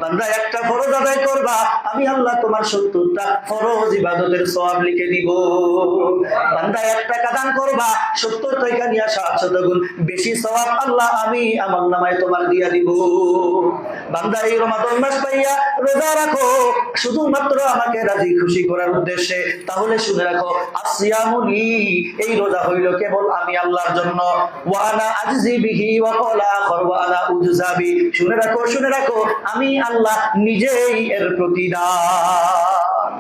বান্দা একটা ফরজ আদায় করবা, আমি আল্লাহ তোমার 70টা ফরজ ইবাদতের সওয়াব লিখে দিব। বান্দা 1 টাকা দান করবা, 70 টাকা নিয়ে 700 গুণ বেশি সওয়াব আল্লাহ আমি আমার নামায় তোমার দিয়া দিব। বান্দা এই রমাদান মাস পাইয়া রোজা রাখো শুধুমাত্র আমাকে রাজি খুশি করার উদ্দেশ্যে, তাহলে শুনে রাখো আসিয়ামুলি, এই রোজা হইল কেবল আমি আল্লাহর জন্য। ওয়া আনা আজজি বিহি ওয়া ক্বালা আখর ওয়া আনা উজজাবি, শুনে রাখো আমি আল্লাহ নিজেই এর প্রতিদান।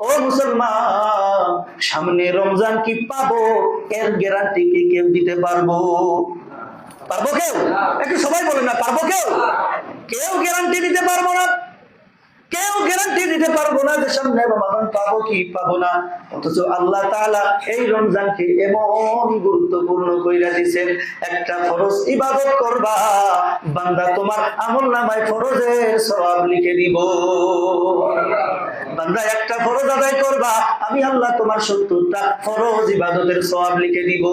ও মুসলমান, সামনে রমজান কি পাবো এর গ্যারান্টি কি কেউ দিতে পারবো? পারবো কেউ? একটু সবাই বলেন না, পারবো কেউ? কেউ গ্যারান্টি দিতে পারবো না। কেউ গ্যারান্টি দিতে পারবো না যে সামনে রমাদান পাবো কি পাবো না। অথচ আল্লাহ তাআলা এই রমজানকে এমন গুরুত্বপূর্ণ কইরা দিয়েছেন, একটা ফরজ ইবাদত করবা বান্দা তোমার আমলনামায় ফরজের সওয়াব লিখে দিব। বান্দা একটা ফরজ আদায় করবা, আমি আল্লাহ তোমার 70টা ফরজ ইবাদতের সওয়াব লিখে দিব।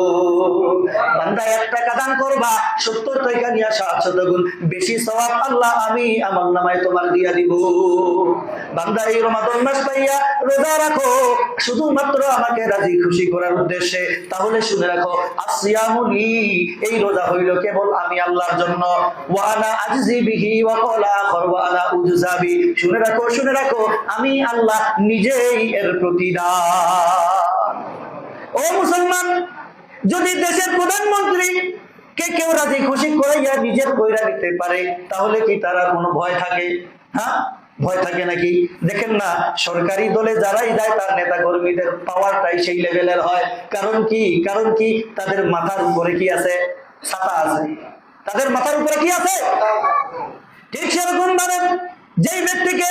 বান্দা 1 টাকা দান করবা, 70 টাকা নিয়ে 700 গুণ বেশি সওয়াব আল্লাহ আমি আমার নামায় তোমার দিয়া দিব। বান্দা এই রমাদান মাস পাইয়া রোজা রাখো শুধুমাত্র আমাকে রাজি খুশি করার উদ্দেশ্যে, তাহলে শুনে রাখো আসিয়ামুলি, এই রোজা হইল কেবল আমি আল্লাহর জন্য। ওয়া আনা আজজি বিহি ওয়া ক্বালা আখর ওয়া আনা উজজাবি, শুনে রাখো আমি আল্লাহ নিজেই এর প্রতিদান। ও মুসলমান, যদি দেশের প্রধানমন্ত্রী কে কেউ রাজি খুশি করাইয়া নিজের কইরা নিতে পারে, তাহলে কি তারা কোনো ভয় থাকে? হ্যাঁ, ভয় থাকে নাকি? দেখেন না, সরকারি দলে যারাই যায় তার নেতা কর্মীদের পাওয়ারটাই সেই লেভেলের হয়। কারণ কি তাদের মাথার উপরে কি আছে? ছাতা আছে। তাদের মাথার উপরে কি আছে? ঠিক সেরকম ভাবে যেই ব্যক্তিকে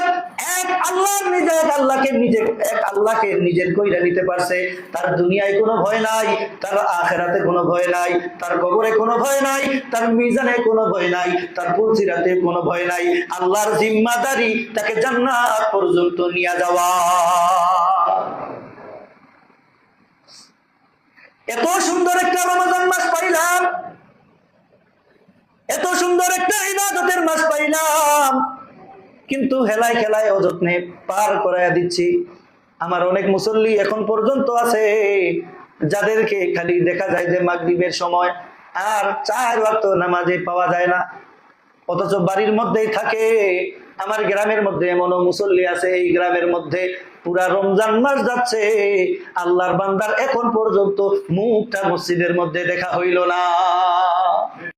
এক আল্লাহকে নিজের কইরা নিতে পারছে, তার দুনিয়ায় কোনো ভয় নাই, তার আখিরাতে কোনো ভয় নাই, তার কবরে কোনো ভয় নাই, তার মিজানে কোনো ভয় নাই, তার পুলসিরাতে কোনো ভয় নাই। আল্লাহর জিম্মাদারি তাকে জান্নাত পর্যন্ত নিয়ে যাওয়া। এত সুন্দর একটা রমজান মাস পাইলাম, এত সুন্দর একটা ইবাদতের মাস পাইলাম, কিন্তু হেলায় খেলায় অযত্নে পার করাইয়া দিচ্ছি। আমার অনেক মুসল্লি এখন পর্যন্ত আছে যাদেরকে খালি দেখা যায় যে মাগরিবের সময় আর 4 ওয়াক্ত নামাজে পাওয়া যায় না, অথচ বাড়ির মধ্যেই থাকে। আমার গ্রামের মধ্যে এমনও মুসল্লি আছে, এই গ্রামের মধ্যে পুরা রমজান মাস যাচ্ছে, আল্লাহর বান্দার এখন পর্যন্ত মুখটা মসজিদের মধ্যে দেখা হইল না।